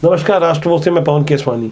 नमस्कार, राष्ट्रभोज से मैं पवन केसवानी।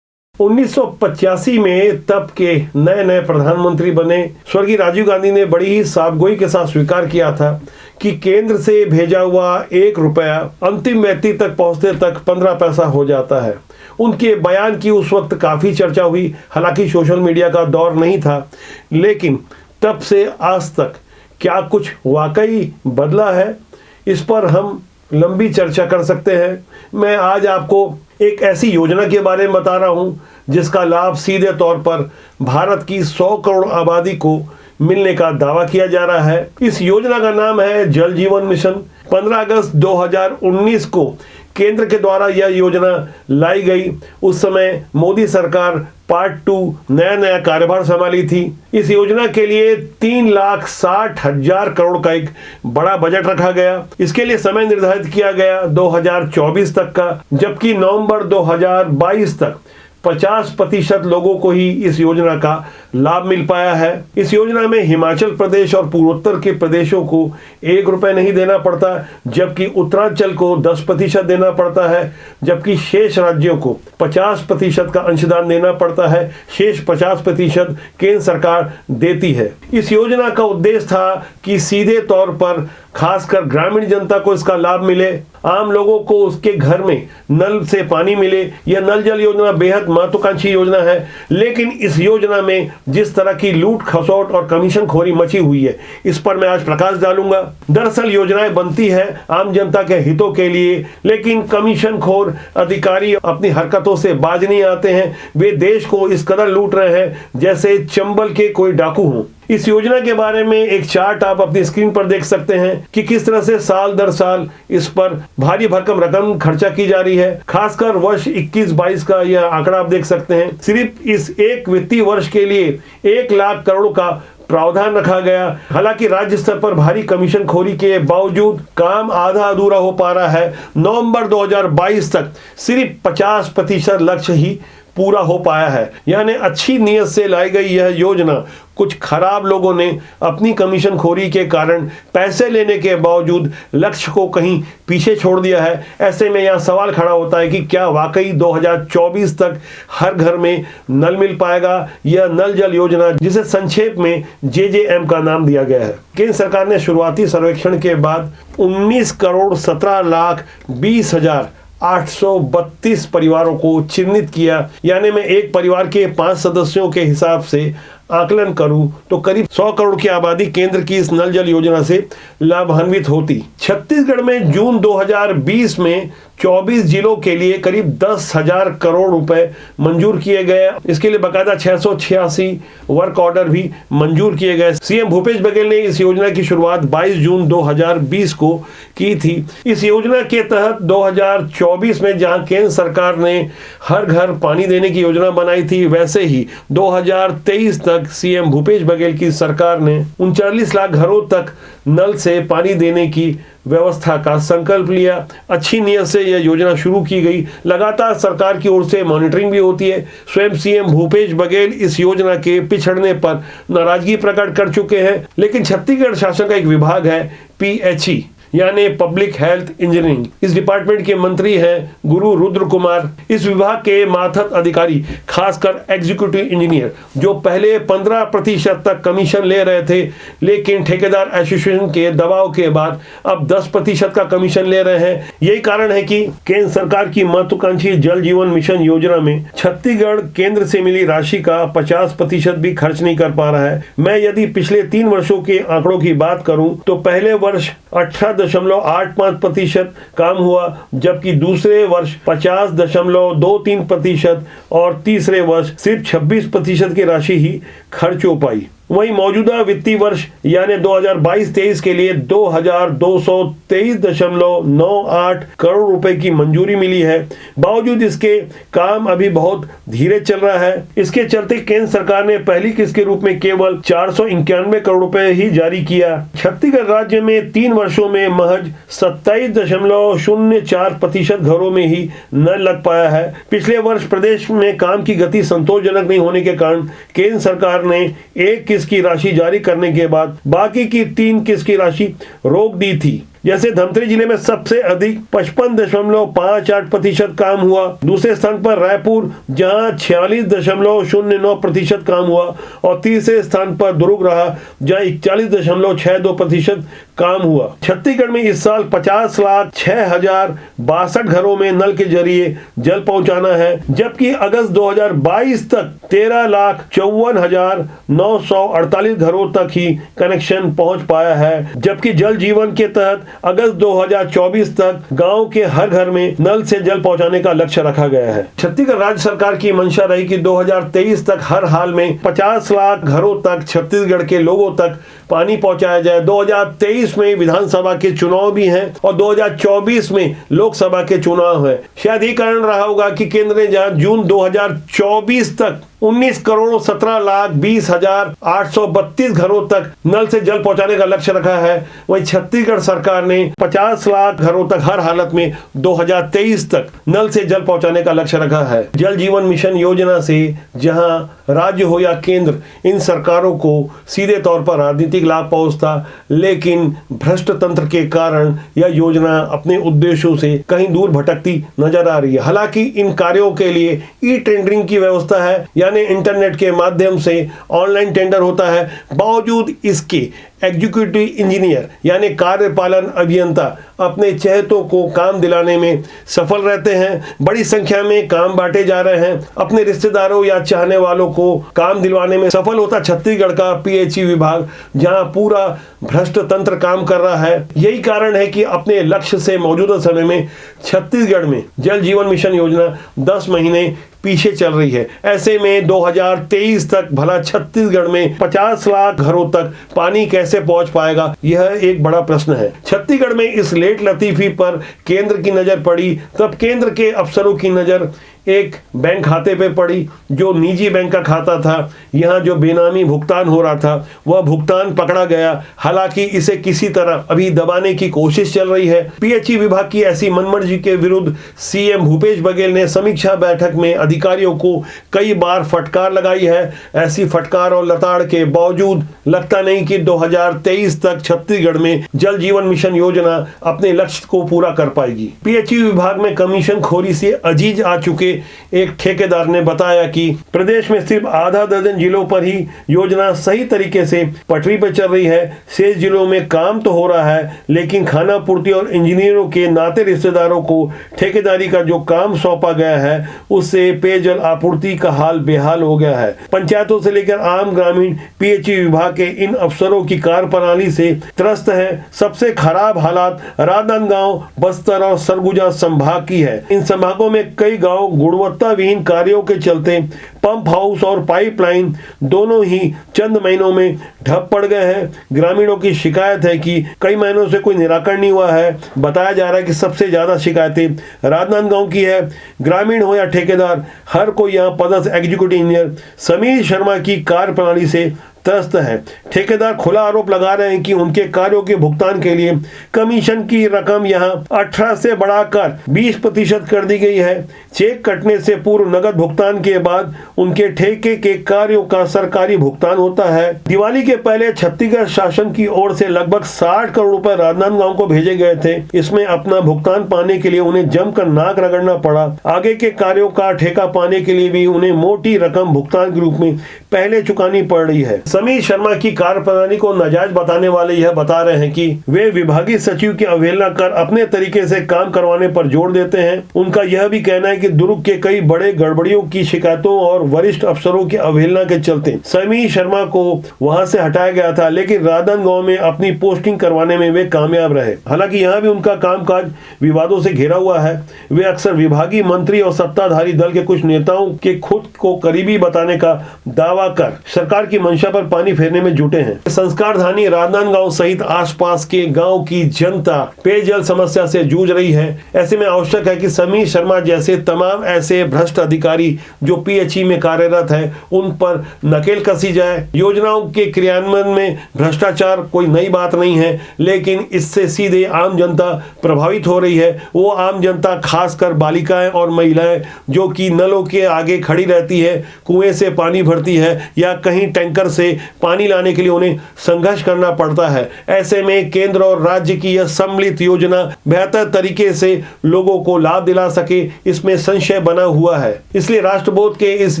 1985 में तब के नए प्रधानमंत्री बने स्वर्गीय राजीव गांधी ने बड़ी ही साफगोई के साथ स्वीकार किया था कि केंद्र से भेजा हुआ 1 रुपया अंतिम व्यक्ति तक पहुंचते तक 15 पैसा हो जाता है। उनके बयान की उस वक्त काफ़ी चर्चा हुई, हालांकि सोशल मीडिया का दौर नहीं था, लेकिन तब से आज तक क्या कुछ वाकई बदला है, इस पर हम लंबी चर्चा कर सकते हैं। मैं आज आपको एक ऐसी योजना के बारे में बता रहा हूं जिसका लाभ सीधे तौर पर भारत की 100 करोड़ आबादी को मिलने का दावा किया जा रहा है। इस योजना का नाम है जल जीवन मिशन। 15 अगस्त 2019 को केंद्र के द्वारा यह योजना लाई गई। उस समय मोदी सरकार पार्ट 2 नया कार्यभार संभाली थी। इस योजना के लिए 3,60,000 करोड़ का एक बड़ा बजट रखा गया। इसके लिए समय निर्धारित किया गया 2024 तक का, जबकि नवंबर 2022 तक 50% लोगों को ही इस योजना का लाभ मिल पाया है। इस योजना में हिमाचल प्रदेश और पूर्वोत्तर के प्रदेशों को 1 रुपए नहीं देना पड़ता, जबकि उत्तरांचल को 10% देना पड़ता है, जबकि शेष राज्यों को 50% का अंशदान देना पड़ता है। शेष 50% केंद्र सरकार देती है। इस योजना का उद्देश्य था कि सीधे तौर पर खासकर ग्रामीण जनता को इसका लाभ मिले, आम लोगों को उसके घर में नल से पानी मिले। यह नल जल योजना बेहद महत्वाकांक्षी योजना है, लेकिन इस योजना में जिस तरह की लूट खसोट और कमीशन खोरी मची हुई है, इस पर मैं आज प्रकाश डालूंगा। दरअसल योजनाएं बनती है आम जनता के हितों के लिए, लेकिन कमीशन खोर अधिकारी अपनी हरकतों से बाज नहीं आते हैं। वे देश को इस कदर लूट रहे हैं जैसे चंबल के कोई डाकू हों। इस योजना के बारे में एक चार्ट आप अपनी स्क्रीन पर देख सकते हैं कि किस तरह से साल दर साल इस पर भारी भरकम रकम खर्चा की जा रही है। खासकर वर्ष 21-22 का यह आंकड़ा आप देख सकते हैं। सिर्फ इस एक वित्तीय वर्ष के लिए 1 लाख करोड़ का प्रावधान रखा गया। हालांकि राज्य स्तर पर भारी कमीशन खोरी के बावजूद काम आधा अधूरा हो पा रहा है। नवंबर 2022 तक सिर्फ 50% लक्ष्य ही पूरा हो पाया है। यानी अच्छी नीयत से लाई गई यह योजना कुछ खराब लोगों ने अपनी कमीशन खोरी के कारण पैसे लेने के बावजूद लक्ष्य को कहीं पीछे छोड़ दिया है। ऐसे में यह सवाल खड़ा होता है कि क्या वाकई 2024 तक हर घर में नल मिल पाएगा। यह नल जल योजना, जिसे संक्षेप में JJM का नाम दिया गया है, केंद्र सरकार ने शुरुआती सर्वेक्षण के बाद 19,17,20,832 परिवारों को चिन्हित किया। यानी मैं एक परिवार के 5 सदस्यों के हिसाब से आकलन करूं तो करीब 100 करोड़ की आबादी केंद्र की इस नल जल योजना से लाभान्वित होती। छत्तीसगढ़ में जून 2020 में 24 जिलों के लिए करीब 10,000 करोड़ रुपए मंजूर किए गए। इसके लिए बकायदा 686 वर्क ऑर्डर भी मंजूर किए गए। सीएम भूपेश बघेल ने इस योजना की शुरुआत 22 जून 2020 को की थी। इस योजना के तहत 2024 में जहां केंद्र सरकार ने हर घर पानी देने की योजना बनाई थी, वैसे ही 2023 तक सीएम भूपेश बघेल की सरकार ने 39 लाख घरों तक नल से पानी देने की व्यवस्था का संकल्प लिया। अच्छी नीयत से यह योजना शुरू की गई। लगातार सरकार की ओर से मॉनिटरिंग भी होती है। स्वयं सीएम भूपेश बघेल इस योजना के पिछड़ने पर नाराजगी प्रकट कर चुके हैं, लेकिन छत्तीसगढ़ शासन का एक विभाग है PHE यानी पब्लिक हेल्थ इंजीनियरिंग। इस डिपार्टमेंट के मंत्री हैं गुरु रुद्र कुमार। इस विभाग के मातहत अधिकारी, खासकर एग्जीक्यूटिव इंजीनियर, जो पहले 15% तक कमीशन ले रहे थे, लेकिन ठेकेदार एसोसिएशन के दबाव के बाद अब 10% का कमीशन ले रहे हैं। यही कारण है कि केंद्र सरकार की महत्वाकांक्षी जल जीवन मिशन योजना में छत्तीसगढ़ केंद्र से मिली राशि का 50% भी खर्च नहीं कर पा रहा है। मैं यदि पिछले 3 वर्षों के आंकड़ों की बात करूं तो पहले वर्ष 18.85% काम हुआ, जबकि दूसरे वर्ष 50.23% और तीसरे वर्ष सिर्फ 26% की राशि ही खर्च हो पाई। वहीं मौजूदा वित्तीय वर्ष यानी 2022-23 के लिए 2,223.98 करोड़ रुपए की मंजूरी मिली है। बावजूद इसके काम अभी बहुत धीरे चल रहा है। इसके चलते केंद्र सरकार ने पहली किस्त के रूप में केवल 491 करोड़ रुपए ही जारी किया। छत्तीसगढ़ राज्य में 3 वर्षों में महज 27.04% घरों में ही नल लग पाया है। पिछले वर्ष प्रदेश में काम की गति संतोषजनक नहीं होने के कारण केंद्र सरकार ने 1 किस्त की राशि जारी करने के बाद बाकी की 3 किस्त की राशि रोक दी थी। जैसे धमतरी जिले में सबसे अधिक 55.58% काम हुआ। दूसरे स्थान पर रायपुर जहां 46.09% काम हुआ और तीसरे स्थान पर दुर्ग रहा जहां 41.62% काम हुआ। छत्तीसगढ़ में इस साल 50,06,062 घरों में नल के जरिए जल पहुंचाना है, जबकि अगस्त 2022 तक 13,54,948 घरों तक ही कनेक्शन पहुंच पाया है, जबकि जल जीवन के तहत अगस्त 2024 तक गांव के हर घर में नल से जल पहुंचाने का लक्ष्य रखा गया है। छत्तीसगढ़ राज्य सरकार की मंशा रही कि 2023 तक हर हाल में 50 लाख घरों तक छत्तीसगढ़ के लोगों तक पानी पहुंचाया जाए। 2023 में विधानसभा के चुनाव भी हैं और 2024 में लोकसभा के चुनाव है। शायद ये कारण रहा होगा कि केंद्र ने जहां जून 2024 तक 19,17,20,832 घरों तक नल से जल पहुंचाने का लक्ष्य रखा है, वहीं छत्तीसगढ़ सरकार ने 50 लाख घरों तक हर हालत में 2023 तक नल से जल पहुंचाने का लक्ष्य रखा है। जल जीवन मिशन योजना से जहां राज्य हो या केंद्र, इन सरकारों को सीधे तौर पर राजनीतिक लाभ पहुंचता, लेकिन भ्रष्ट तंत्र के कारण यह योजना अपने उद्देश्यों से कहीं दूर भटकती नजर आ रही है। हालांकि इन कार्यों के लिए ई टेंडरिंग की व्यवस्था है, यानी इंटरनेट के माध्यम से ऑनलाइन टेंडर होता है। बावजूद इसके एग्जीक्यूटिव इंजीनियर यानी कार्यपालन अभियंता अपने चहेतों को काम दिलाने में सफल रहते हैं। बड़ी संख्या में काम बांटे जा रहे हैं। अपने रिश्तेदारों या चाहने वालों को काम दिलवाने में सफल होता छत्तीसगढ़ का पीएचई विभाग, जहां पूरा भ्रष्ट तंत्र काम कर रहा है। यही कारण है कि अपने लक्ष्य से मौजूदा समय में छत्तीसगढ़ में जल जीवन मिशन योजना 10 महीने पीछे चल रही है। ऐसे में 2023 तक भला छत्तीसगढ़ में 50 लाख घरों तक पानी कैसे पहुंच पाएगा, यह एक बड़ा प्रश्न है। छत्तीसगढ़ में इस लेट लतीफी पर केंद्र की नजर पड़ी, तब केंद्र के अफसरों की नजर एक बैंक खाते पे पड़ी जो निजी बैंक का खाता था। यहाँ जो बेनामी भुगतान हो रहा था वह भुगतान पकड़ा गया। हालांकि इसे किसी तरह अभी दबाने की कोशिश चल रही है। पीएचई विभाग की ऐसी मनमर्जी के विरुद्ध सीएम भूपेश बघेल ने समीक्षा बैठक में अधिकारियों को कई बार फटकार लगाई है। ऐसी फटकार और लताड़ के बावजूद लगता नहीं कि 2023 तक छत्तीसगढ़ में जल जीवन मिशन योजना अपने लक्ष्य को पूरा कर पाएगी। पीएचई विभाग में कमीशन खोरी से अजीज आ चुके एक ठेकेदार ने बताया कि प्रदेश में सिर्फ आधा दर्जन जिलों पर ही योजना सही तरीके से पटरी पर चल रही है। शेष जिलों में काम तो हो रहा है, लेकिन खाना पूर्ति और इंजीनियरों के नाते रिश्तेदारों को ठेकेदारी का जो काम सौंपा गया है उससे पेयजल आपूर्ति का हाल बेहाल हो गया है। पंचायतों से लेकर आम ग्रामीण पीएचई विभाग के इन अफसरों की कार्यप्रणाली से त्रस्त है। सबसे खराब हालात राजनांदगांव, बस्तर और सरगुजा संभाग की है। इन संभागों में कई गांव गुणवत्ता विहीन कार्यों के चलते पंप हाउस और पाइपलाइन दोनों ही चंद महीनों में ठप पड़ गए हैं। ग्रामीणों की शिकायत है कि कई महीनों से कोई निराकरण नहीं हुआ है। बताया जा रहा है कि सबसे ज्यादा शिकायतें राजनांदगांव की है। ग्रामीण हो या ठेकेदार, हर कोई यहाँ पदस्थ एग्जीक्यूटिव इंजीनियर समीर शर्मा की कार्यप्रणाली से त्रस्त है। ठेकेदार खुला आरोप लगा रहे हैं कि उनके कार्यों के भुगतान के लिए कमीशन की रकम यहां 18 से बढ़ाकर 20% कर दी गई है। चेक कटने से पूर्व नगद भुगतान के बाद उनके ठेके के कार्यों का सरकारी भुगतान होता है। दिवाली के पहले छत्तीसगढ़ शासन की ओर से लगभग 60 करोड़ रुपए राजनांदगांव को भेजे गए थे। इसमें अपना भुगतान पाने के लिए उन्हें जमकर नाक रगड़ना पड़ा। आगे के कार्यों का ठेका पाने के लिए भी उन्हें मोटी रकम भुगतान के रूप में पहले चुकानी पड़ रही है। समीर शर्मा की कार्यप्रणाली को नाजायज बताने वाले यह बता रहे हैं कि वे विभागीय सचिव की अवहेलना कर अपने तरीके से काम करवाने पर जोर देते हैं। उनका यह भी कहना है कि दुर्ग के कई बड़े गड़बड़ियों की शिकायतों और वरिष्ठ अफसरों की अवहेलना के चलते समीर शर्मा को वहां से हटाया गया था, लेकिन राजनांदगांव में अपनी पोस्टिंग करवाने में वे कामयाब रहे। हालांकि यहाँ भी उनका कामकाज विवादों से घिरा हुआ है। वे अक्सर विभागीय मंत्री और सत्ताधारी दल के कुछ नेताओं के खुद को करीबी बताने का दावा कर सरकार की मंशा पर पानी फेरने में जुटे हैं। संस्कारधानी राजनांदगांव सहित आसपास के गांव की जनता पेयजल समस्या से जूझ रही है। ऐसे में आवश्यक है कि समीर शर्मा जैसे तमाम ऐसे भ्रष्ट अधिकारी जो पीएचई में कार्यरत है उन पर नकेल कसी जाए। योजनाओं के क्रियान्वयन में भ्रष्टाचार कोई नई बात नहीं है, लेकिन इससे सीधे आम जनता प्रभावित हो रही है। वो आम जनता खासकर बालिकाएं और महिलाएं जो कि नलों के आगे खड़ी रहती है, कुएं से पानी भरती है है या कहीं टैंकर से पानी लाने के लिए उन्हें संघर्ष करना पड़ता है। ऐसे में केंद्र और राज्य की यह सम्मिलित योजना बेहतर तरीके से लोगों को लाभ दिला सके, इसमें संशय बना हुआ है। इसलिए राष्ट्रबोध के इस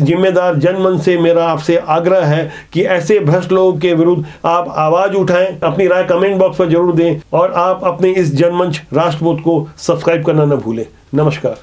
जिम्मेदार जनमन से मेरा आपसे आग्रह है कि ऐसे भ्रष्ट लोगों के विरुद्ध आप आवाज उठाएं। अपनी राय कमेंट बॉक्स में जरूर दें और आप अपने इस जनमंच राष्ट्रबोध को सब्सक्राइब करना न भूलें। नमस्कार।